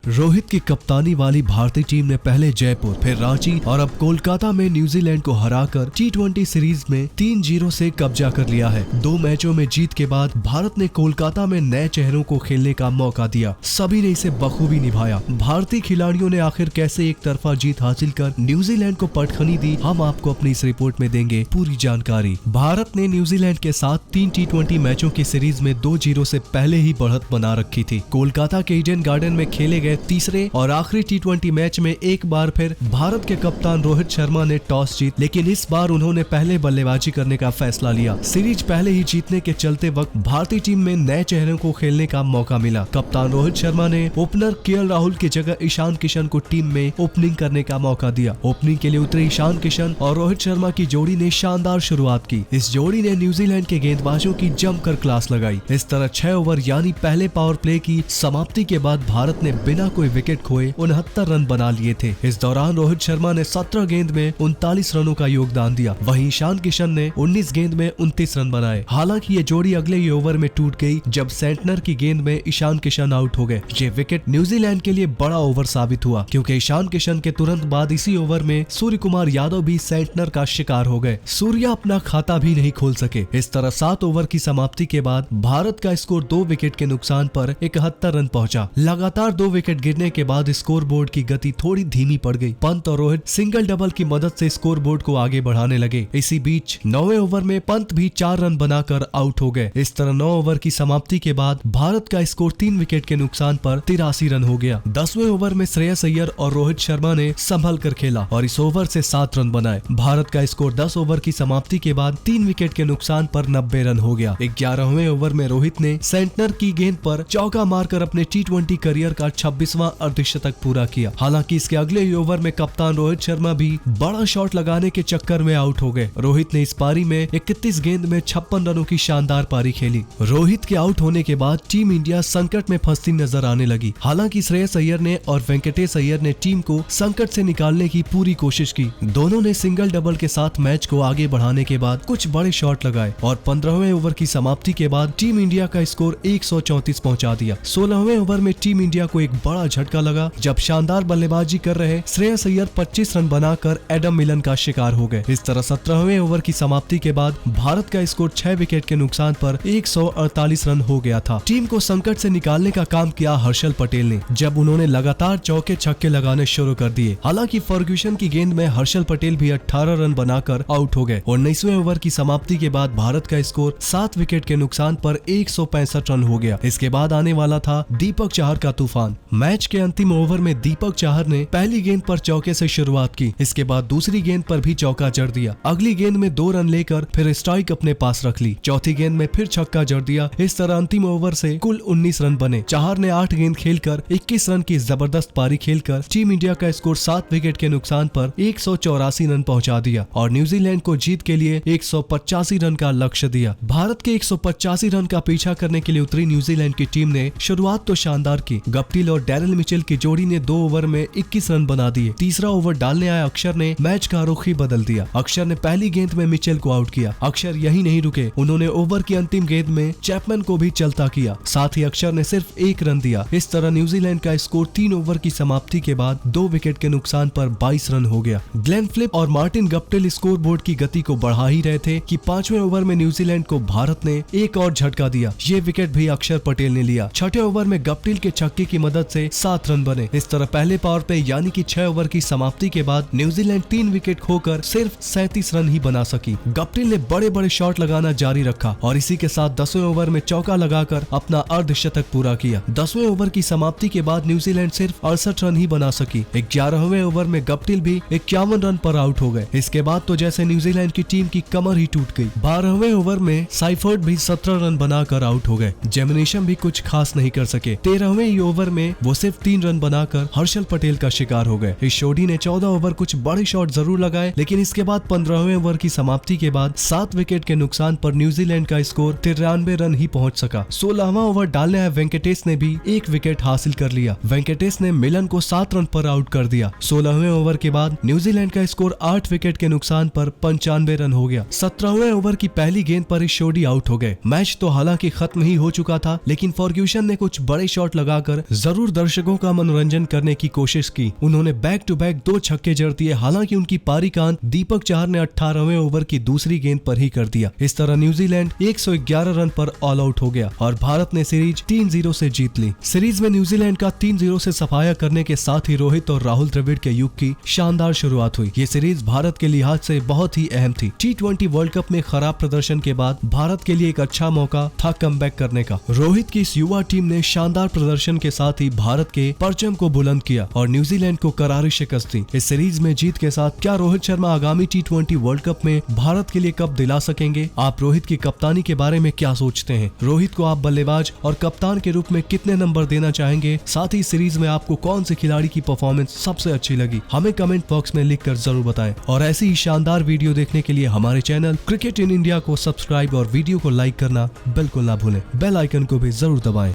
रोहित की कप्तानी वाली भारतीय टीम ने पहले जयपुर, फिर रांची और अब कोलकाता में न्यूजीलैंड को हराकर T20 सीरीज में 3-0 से कब्जा कर लिया है। 2 मैचों में जीत के बाद भारत ने कोलकाता में नए चेहरों को खेलने का मौका दिया। सभी ने इसे बखूबी निभाया। भारतीय खिलाड़ियों ने आखिर कैसे एक तरफा जीत हासिल कर न्यूजीलैंड को पटखनी दी, हम आपको अपनी इस रिपोर्ट में देंगे पूरी जानकारी। भारत ने न्यूजीलैंड के साथ 3 T20 मैचों की सीरीज में 2-0 से पहले ही बढ़त बना रखी थी। कोलकाता के ईडन गार्डन में खेले गए तीसरे और आखिरी T20 मैच में एक बार फिर भारत के कप्तान रोहित शर्मा ने टॉस जीत, लेकिन इस बार उन्होंने पहले बल्लेबाजी करने का फैसला लिया। सीरीज पहले ही जीतने के चलते वक्त भारतीय टीम में नए चेहरों को खेलने का मौका मिला। कप्तान रोहित शर्मा ने ओपनर केएल राहुल की जगह ईशान किशन को टीम में ओपनिंग करने का मौका दिया। ओपनिंग के लिए उतरे ईशान किशन और रोहित शर्मा की जोड़ी ने शानदार शुरुआत की। इस जोड़ी ने न्यूजीलैंड के गेंदबाजों की जमकर क्लास लगाई। इस तरह 6 ओवर यानी पहले पावर प्ले की समाप्ति के बाद भारत ने बिना कोई विकेट खोए 69 रन बना लिए थे। इस दौरान रोहित शर्मा ने 17 गेंद में 39 रनों का योगदान दिया। वहीं ईशान किशन ने 19 गेंद में 29 रन बनाए। हालांकि ये जोड़ी अगले ही ओवर में टूट गई जब सेंटनर की गेंद में ईशान किशन आउट हो गए। ये विकेट न्यूजीलैंड के लिए बड़ा ओवर साबित हुआ, क्योंकि ईशान किशन के तुरंत बाद इसी ओवर में सूर्य कुमार यादव भी सेंटनर का शिकार हो गए। सूर्या अपना खाता भी नहीं खोल सके। इस तरह 7 ओवर की समाप्ति के बाद भारत का स्कोर 2 विकेट के नुकसान पर 71 रन पहुंचा। लगातार 2 विकेट गिरने के बाद स्कोर बोर्ड की गति थोड़ी धीमी पड़ गई। पंत और रोहित सिंगल डबल की मदद से स्कोर बोर्ड को आगे बढ़ाने लगे। इसी बीच 9वें ओवर में पंत भी 4 रन बनाकर आउट हो गए। इस तरह 9 ओवर की समाप्ति के बाद भारत का स्कोर 3 विकेट के नुकसान पर 83 रन हो गया। 10वें ओवर में श्रेयस अय्यर और रोहित शर्मा ने संभल कर खेला और इस ओवर से 7 रन बनाए। भारत का स्कोर 10 ओवर की समाप्ति के बाद 3 विकेट के नुकसान पर 90 रन हो गया। 11वें ओवर में रोहित ने सेंटनर की गेंद पर चौका मारकर अपने T20 करियर का 26वां अर्धशतक पूरा किया। हालांकि इसके अगले ही ओवर में कप्तान रोहित शर्मा भी बड़ा शॉट लगाने के चक्कर में आउट हो गए। रोहित ने इस पारी में 31 गेंद में 56 रनों की शानदार पारी खेली। रोहित के आउट होने के बाद टीम इंडिया संकट में फंसती नजर आने लगी। हालांकि श्रेयस अय्यर ने और वेंकटेश अय्यर ने टीम को संकट से निकालने की पूरी कोशिश की। दोनों ने सिंगल डबल के साथ मैच को आगे बढ़ाने के बाद कुछ बड़े शॉट लगाए और 15वें ओवर की समाप्ति के बाद टीम इंडिया का स्कोर 134 पहुंचा दिया। 16वें ओवर में टीम इंडिया को एक बड़ा झटका लगा जब शानदार बल्लेबाजी कर रहे श्रेयस अय्यर 25 रन बनाकर एडम मिलन का शिकार हो गए। इस तरह 17वें ओवर की समाप्ति के बाद भारत का स्कोर 6 विकेट के नुकसान पर 148 रन हो गया था। टीम को संकट से निकालने का काम किया हर्षल पटेल ने, जब उन्होंने लगातार चौके छक्के लगाने शुरू कर दिए। हालांकि फर्ग्यूसन की गेंद में हर्षल पटेल भी 18 रन बनाकर आउट हो गए। 19वें ओवर की समाप्ति के बाद भारत का स्कोर 7 विकेट के नुकसान पर 165 रन हो गया। इसके बाद आने वाला था दीपक चाहर का तूफान। मैच के अंतिम ओवर में दीपक चाहर ने पहली गेंद पर चौके से शुरुआत की। इसके बाद दूसरी गेंद पर भी चौका जड़ दिया। अगली गेंद में 2 रन लेकर फिर स्ट्राइक अपने पास रख ली। चौथी गेंद में फिर छक्का जड़ दिया। इस तरह अंतिम ओवर से कुल 19 रन बने। चाहर ने 8 गेंद खेलकर 21 रन की जबरदस्त पारी खेलकर टीम इंडिया का स्कोर 7 विकेट के नुकसान पर 184 रन पहुंचा दिया और न्यूजीलैंड को जीत के लिए 185 रन का लक्ष्य दिया। भारत के 185 रन का पीछा करने के लिए उतरी न्यूजीलैंड की टीम ने शुरुआत तो शानदार की। गप्टिल और डैरेल मिचेल की जोड़ी ने 2 ओवर में 21 रन बना दिए। तीसरा ओवर डालने आए अक्षर ने मैच का रुख ही बदल दिया। अक्षर ने पहली गेंद में मिचेल को आउट किया। अक्षर यही नहीं रुके, उन्होंने ओवर की अंतिम गेंद में चैपमैन को भी चलता किया। साथ ही अक्षर ने सिर्फ 1 रन दिया। इस तरह न्यूजीलैंड का स्कोर 3 ओवर की समाप्ति के बाद 2 विकेट के नुकसान पर 22 रन हो गया। ग्लेन फ्लिप और मार्टिन गप्टिल स्कोर बोर्ड की गति को बढ़ा ही रहे थे कि 5वें ओवर में न्यूजीलैंड को भारत ने एक और झटका दिया। ये विकेट भी अक्षर पटेल ने लिया। 6ठे ओवर में गप्टिल के छक्के की मदद से 7 रन बने। इस तरह पहले पावर पे यानी कि 6 ओवर की समाप्ति के बाद न्यूजीलैंड 3 विकेट खोकर सिर्फ 37 रन ही बना सकी। गप्टिल ने बड़े बड़े शॉट लगाना जारी रखा और इसी के साथ 10वें ओवर में चौका लगाकर अपना अर्धशतक पूरा किया। 10वें ओवर की समाप्ति के बाद न्यूजीलैंड सिर्फ 68 रन ही बना सकी। 11वें ओवर में गप्टिल भी 51 रन पर आउट हो गए। इसके बाद तो जैसे न्यूजीलैंड की टीम की कमर ही टूट गई। 12वें ओवर में साइफर्ड भी 17 रन बनाकर आउट हो गए। जेमिनेशम भी कुछ खास नहीं कर सके। 13वें ओवर में वो सिर्फ 3 रन बनाकर हर्षल पटेल का शिकार हो गए। इस जोड़ी ने 14 ओवर कुछ बड़े शॉट जरूर लगाए, लेकिन इसके बाद 15वें ओवर की समाप्ति के बाद 7 विकेट के नुकसान पर न्यूजीलैंड का स्कोर 93 रन ही पहुंच सका। 16वां ओवर डालने आए वेंकटेश ने भी 1 विकेट हासिल कर लिया। वेंकटेश ने मिलन को 7 रन पर आउट कर दिया। 16वें ओवर के बाद न्यूजीलैंड का स्कोर 8 विकेट के नुकसान पर 95 रन हो गया। 17वें ओवर की पहली गेंद पर इस जोड़ी आउट हो गए। मैच तो हालांकि खत्म ही हो चुका था, लेकिन फर्ग्यूसन ने कुछ बड़े शॉट लगाकर जरूर दर्शकों का मनोरंजन करने की कोशिश की। उन्होंने बैक टू बैक 2 छक्के जड़ दिए। हालांकि उनकी पारी का अंत दीपक चाहर ने 18वें ओवर की दूसरी गेंद पर ही कर दिया। इस तरह न्यूजीलैंड 111 रन पर ऑल आउट हो गया और भारत ने सीरीज 3-0 से जीत ली। सीरीज में न्यूजीलैंड का 3-0 से सफाया करने के साथ ही रोहित और राहुल द्रविड़ के युग की शानदार शुरुआत हुई। ये सीरीज भारत के लिहाज से बहुत ही अहम थी। T20 वर्ल्ड कप में खराब प्रदर्शन के बाद भारत के लिए एक अच्छा मौका था कमबैक करने का। रोहित की इस युवा टीम ने शानदार प्रदर्शन के साथ ही भारत के परचम को बुलंद किया और न्यूजीलैंड को करारी शिकस्त दी। इस सीरीज में जीत के साथ क्या रोहित शर्मा आगामी T20 वर्ल्ड कप में भारत के लिए कप दिला सकेंगे? आप रोहित की कप्तानी के बारे में क्या सोचते हैं? रोहित को आप बल्लेबाज और कप्तान के रूप में कितने नंबर देना चाहेंगे? साथ ही सीरीज में आपको कौन से खिलाड़ी की परफॉर्मेंस सबसे अच्छी लगी? हमें कमेंट बॉक्स में लिखकर जरूर बताएं और ऐसी ही शानदार वीडियो देखने के लिए हमारे चैनल क्रिकेट इन इंडिया को सब्सक्राइब और वीडियो को लाइक करना बिल्कुल ना भूलें। बेल आइकन को भी जरूर दबाएं।